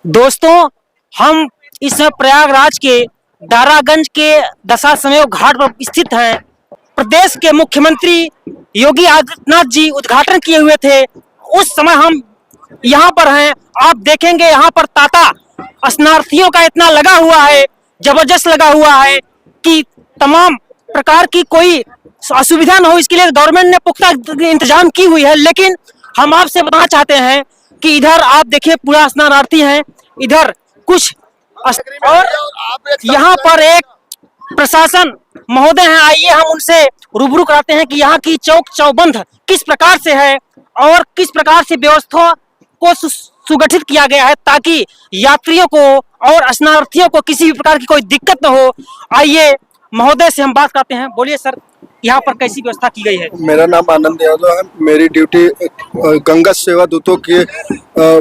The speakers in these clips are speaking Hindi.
दोस्तों, हम इस समय प्रयागराज के दारागंज के दशाश्वमेध घाट पर स्थित हैं। प्रदेश के मुख्यमंत्री योगी आदित्यनाथ जी उद्घाटन किए हुए थे, उस समय हम यहाँ पर हैं। आप देखेंगे यहाँ पर तांता स्नार्थियों का इतना लगा हुआ है, जबरदस्त लगा हुआ है कि तमाम प्रकार की कोई असुविधा न हो, इसके लिए गवर्नमेंट ने पुख्ता इंतजाम की हुई है। लेकिन हम आपसे बताना चाहते हैं कि इधर आप देखिए पूरा स्नानार्थी हैं, इधर कुछ और यहाँ पर एक प्रशासन महोदय हैं। आइए हम उनसे रूबरू कराते हैं कि यहाँ की चौक चौबंद किस प्रकार से है और किस प्रकार से व्यवस्था को सुगठित किया गया है ताकि यात्रियों को और स्नानार्थियों को किसी भी प्रकार की कोई दिक्कत न हो। आइए महोदय से हम बात करते हैं। बोलिए सर, यहाँ पर कैसी व्यवस्था की गई है? मेरा नाम आनंद यादव है। मेरी ड्यूटी गंगा सेवा दूतों के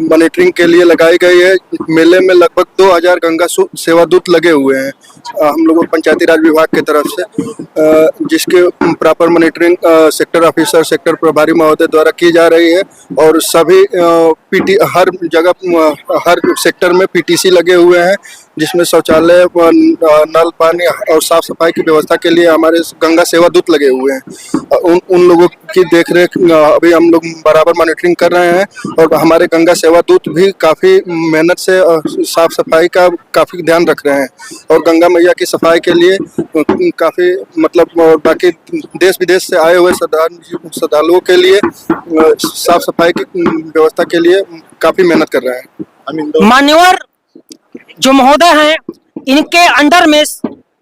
मॉनिटरिंग के लिए लगाई गई है। मेले में लगभग 2000 गंगा सेवा दूत लगे हुए हैं हम लोगों पंचायती राज विभाग की तरफ से, जिसके proper monitoring sector officer, sector प्रभारी महोदय द्वारा की जा रही है। और सभी हर जगह, हर सेक्टर में पीटीसी लगे हुए हैं, जिसमें शौचालय, नल, पानी और साफ सफाई की व्यवस्था के लिए हमारे गंगा सेवा दूत लगे हुए हैं। उन लोगों की देखरेख अभी हम लोग बराबर मॉनिटरिंग कर रहे हैं। और हमारे गंगा सेवा दूत भी काफ़ी मेहनत से साफ सफाई का काफ़ी ध्यान रख रहे हैं। और गंगा मैया की सफाई के लिए काफ़ी मतलब, और बाकी देश विदेश से आए हुए श्रद्धालुओं के लिए साफ सफाई की व्यवस्था के लिए काफ़ी मेहनत कर रहे हैं। मान्यवर जो महोदय हैं, इनके अंडर में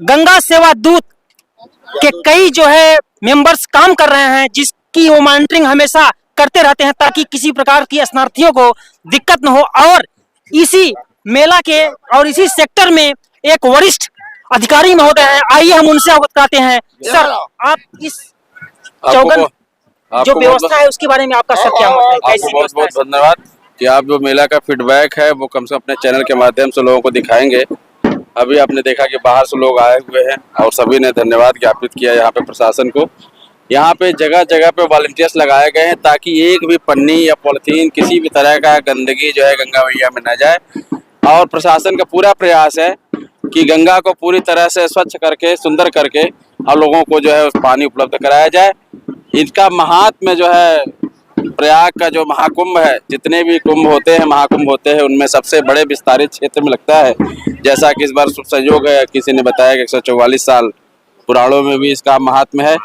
गंगा सेवा दूत के कई जो है मेंबर्स काम कर रहे हैं, जिसकी वो मॉनिटरिंग हमेशा करते रहते हैं ताकि किसी प्रकार की स्नार्थियों को दिक्कत न हो। और इसी मेला के और इसी सेक्टर में एक वरिष्ठ अधिकारी महोदय हैं, आइए हम उनसे अवगत कराते हैं। सर, आप इस चौगन जो व्यवस्था है उसके बारे में आपका सर क्या मत है? कैसी बहुत बहुत धन्यवाद कि आप जो मेला का फीडबैक है वो कम से कम अपने चैनल के माध्यम से लोगों को दिखाएंगे। अभी आपने देखा कि बाहर से लोग आए हुए हैं और सभी ने धन्यवाद ज्ञापित किया यहाँ पे प्रशासन को। यहाँ पे जगह जगह पे वॉलंटियर्स लगाए गए हैं ताकि एक भी पन्नी या पॉलिथीन, किसी भी तरह का गंदगी जो है गंगा मैया में न जाए। और प्रशासन का पूरा प्रयास है कि गंगा को पूरी तरह से स्वच्छ करके, सुंदर करके और लोगों को जो है पानी उपलब्ध कराया जाए। इनका महात्म्य जो है, प्रयाग का जो महाकुंभ है, जितने भी कुंभ होते हैं, महाकुंभ होते हैं, उनमें सबसे बड़े विस्तारित क्षेत्र में लगता है। जैसा कि इस बार संयोग है, किसी ने बताया कि 144 साल पुराणों में भी इसका महात्म्य है।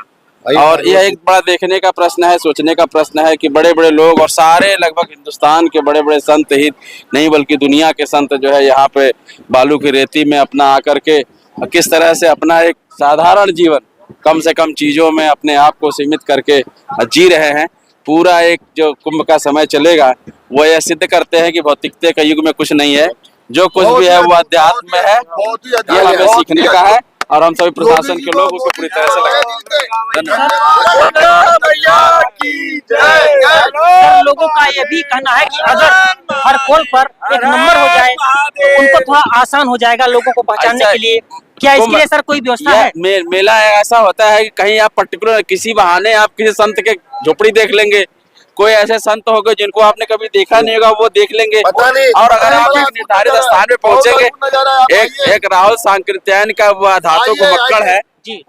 और यह एक बड़ा देखने का प्रश्न है, सोचने का प्रश्न है कि बड़े बड़े लोग और सारे लगभग हिंदुस्तान के बड़े बड़े संत ही नहीं बल्कि दुनिया के संत जो है यहाँ पे बालू की रेती में अपना आकर के किस तरह से अपना एक साधारण जीवन, कम से कम चीजों में अपने आप को सीमित करके जी रहे हैं। पूरा एक जो कुंभ का समय चलेगा वो यह सिद्ध करते हैं कि भौतिकता के युग में कुछ नहीं है, जो कुछ भी है वो अध्यात्म है। ये हमें सीखने का है और हम सभी प्रशासन के लोग उसको पूरी तरह से लगाएंगे। लोगों का ये भी कहना है कि अगर हर पोल पर एक नंबर हो जाए तो उनको थोड़ा आसान हो जाएगा लोगों को पहचानने के लिए। क्या इसके लिए सर कोई व्यवस्था है? मेला ऐसा होता है कि कहीं आप पर्टिकुलर किसी बहाने आप किसी संत के झोपड़ी देख लेंगे, कोई ऐसे संत होंगे जिनको आपने कभी देखा नहीं होगा, वो देख लेंगे। और अगर आप एक निर्धारित स्थान पे पहुंचेंगे, एक राहुल सांकृत्यायन का वो धातु को मक्कड़ है,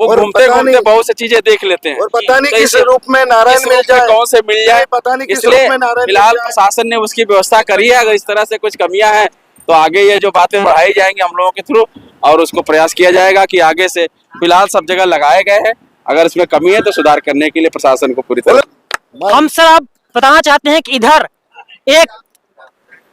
वो घूमते घूमते बहुत सी चीजें देख लेते हैं। और पता नहीं किस रूप में नारायण मिल जाए, कौन से मिल जाए, पता नहीं किस इसलिए रूप में नारायण। फिलहाल प्रशासन ने उसकी व्यवस्था करी है। अगर इस तरह से कुछ कमियां हैं तो आगे ये जो बातें बढ़ाई जाएंगी हम लोगों के थ्रू, और उसको प्रयास किया जाएगा कि आगे से, फिलहाल सब जगह लगाए गए हैं, अगर इसमें कमी है तो सुधार करने के लिए प्रशासन को पूरी तरह। हम सर आप बताना चाहते हैं कि इधर एक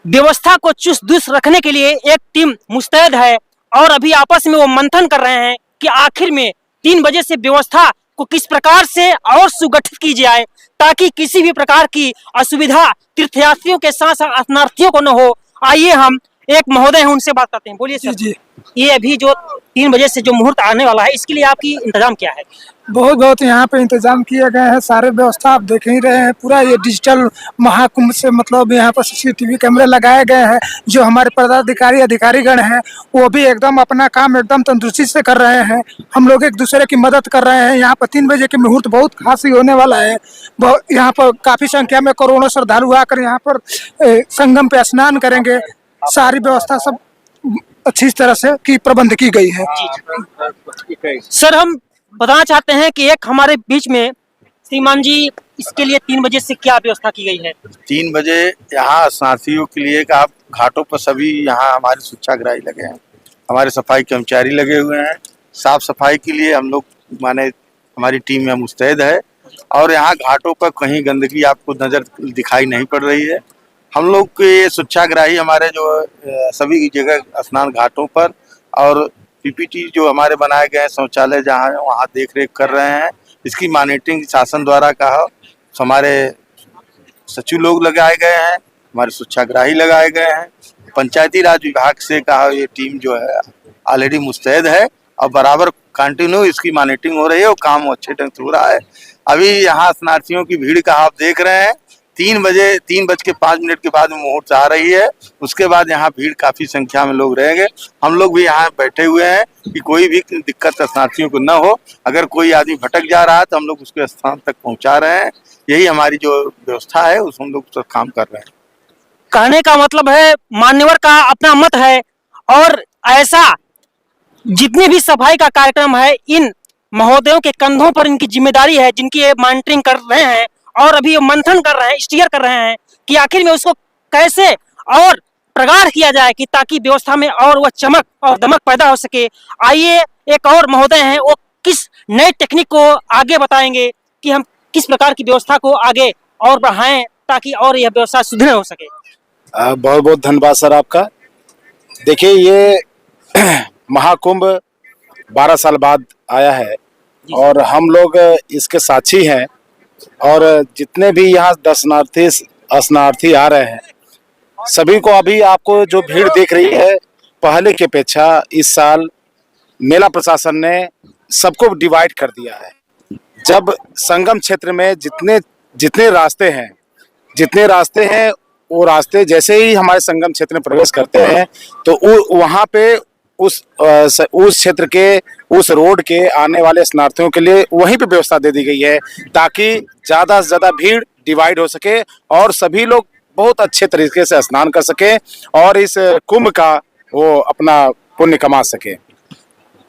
व्यवस्था को चुस्त दुरुस्त रखने के लिए एक टीम मुस्तैद है और अभी आपस में वो मंथन कर रहे हैं कि आखिर में 3 बजे से व्यवस्था को किस प्रकार से और सुगठित की जाए ताकि किसी भी प्रकार की असुविधा तीर्थयात्रियों के साथ साथ स्नार्थियों को न हो। आइए हम एक महोदय हैं उनसे बात करते हैं। बोलिए सर जी, ये अभी जो 3 बजे से जो मुहूर्त आने वाला है, इसके लिए आपकी इंतजाम क्या है? बहुत यहाँ पे इंतजाम किए गए हैं, सारे व्यवस्था आप देख ही रहे हैं। पूरा ये डिजिटल महाकुंभ से मतलब यहाँ पर CCTV कैमरे लगाए गए हैं। जो हमारे पदाधिकारी अधिकारीगण हैं वो भी एकदम अपना काम एकदम तंदुरुस्ती से कर रहे हैं। हम लोग एक दूसरे की मदद कर रहे हैं। यहाँ पर 3 बजे के मुहूर्त बहुत खास ही होने वाला है। यहाँ पर काफी संख्या में करोड़ों श्रद्धालु आकर यहाँ पर संगम पे स्नान करेंगे। सारी व्यवस्था सब अच्छी तरह से की प्रबंध की गई है। सर हम बताना चाहते हैं कि एक हमारे बीच में श्रीमान जी, इसके लिए 3 बजे से क्या व्यवस्था की गई है? 3 बजे यहाँ स्नार्थियों के लिए का आप घाटों पर सभी यहाँ हमारे स्वच्छाग्रही लगे हैं, हमारे सफाई कर्मचारी लगे हुए हैं। साफ सफाई के लिए हम लोग माने हमारी टीम में मुस्तैद है और यहाँ घाटों पर कहीं गंदगी आपको नजर दिखाई नहीं पड़ रही है। हम लोग के स्वच्छाग्रही हमारे जो सभी जगह स्नान घाटों पर और पीपीटी जो हमारे बनाए गए हैं शौचालय जहाँ वहाँ देख रेख कर रहे हैं। इसकी मॉनिटरिंग शासन द्वारा कहा हमारे सचिव लोग लगाए गए हैं, हमारे स्वच्छाग्रही लगाए गए हैं। पंचायती राज विभाग से कहा ये टीम जो है ऑलरेडी मुस्तैद है और बराबर कंटिन्यू इसकी मॉनिटरिंग हो रही है और काम अच्छे ढंग से हो रहा है। अभी यहाँ स्नार्थियों की भीड़ का आप देख रहे हैं, 3:05 के बाद मुहूर्त आ रही है, उसके बाद यहाँ भीड़ काफी संख्या में लोग रहेंगे। हम लोग भी यहाँ बैठे हुए हैं कि कोई भी दिक्कत स्नार्थियों को न हो। अगर कोई आदमी भटक जा रहा है तो हम लोग उसके स्थान तक पहुँचा रहे हैं। यही हमारी जो व्यवस्था है उस हम लोग उस पर काम कर रहे हैं। कहने का मतलब है मान्यवर का अपना मत है और ऐसा जितने भी सफाई का कार्यक्रम है इन महोदयों के कंधों पर इनकी जिम्मेदारी है, जिनकी ये मॉनिटरिंग कर रहे हैं और अभी ये मंथन कर रहे हैं, स्टीयर कर रहे हैं कि आखिर में उसको कैसे और प्रगाढ़ किया जाए कि ताकि व्यवस्था में और वह चमक और दमक पैदा हो सके। आइए एक और महोदय हैं, वो किस नए टेक्निक को आगे बताएंगे कि हम किस प्रकार की व्यवस्था को आगे और बढ़ाएं ताकि और यह व्यवस्था सुदृढ़ हो सके। बहुत बहुत धन्यवाद सर आपका। देखिए ये महाकुंभ 12 साल बाद आया है और हम लोग इसके साक्षी हैं और जितने भी यहाँ दर्शनार्थी आ रहे हैं सभी को अभी आपको जो भीड़ दिख रही है पहले की अपेक्षा इस साल मेला प्रशासन ने सबको डिवाइड कर दिया है। जब संगम क्षेत्र में जितने रास्ते हैं वो रास्ते जैसे ही हमारे संगम क्षेत्र में प्रवेश करते हैं तो वहाँ पे उस क्षेत्र के उस रोड के आने वाले स्नार्थियों के लिए वहीं पे व्यवस्था दे दी गई है ताकि ज़्यादा से ज़्यादा भीड़ डिवाइड हो सके और सभी लोग बहुत अच्छे तरीके से स्नान कर सके और इस कुंभ का वो अपना पुण्य कमा सके।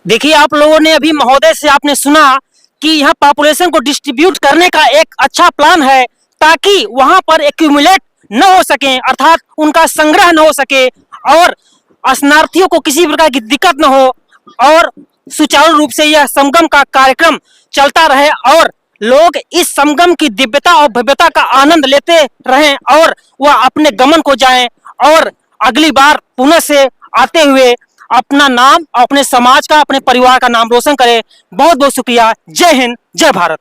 देखिए आप लोगों ने अभी महोदय से आपने सुना कि यहाँ पॉपुलेशन को डिस्ट्रीब्यूट करने का एक अच्छा प्लान है ताकि वहां पर एक्यूमुलेट न हो सके, अर्थात उनका संग्रह न हो सके और स्नार्थियों को किसी प्रकार की दिक्कत न हो और सुचारू रूप से यह संगम का कार्यक्रम चलता रहे और लोग इस संगम की दिव्यता और भव्यता का आनंद लेते रहें और वह अपने गमन को जाएं और अगली बार पुनः से आते हुए अपना नाम, अपने समाज का, अपने परिवार का नाम रोशन करें। बहुत बहुत शुक्रिया। जय हिंद, जय भारत।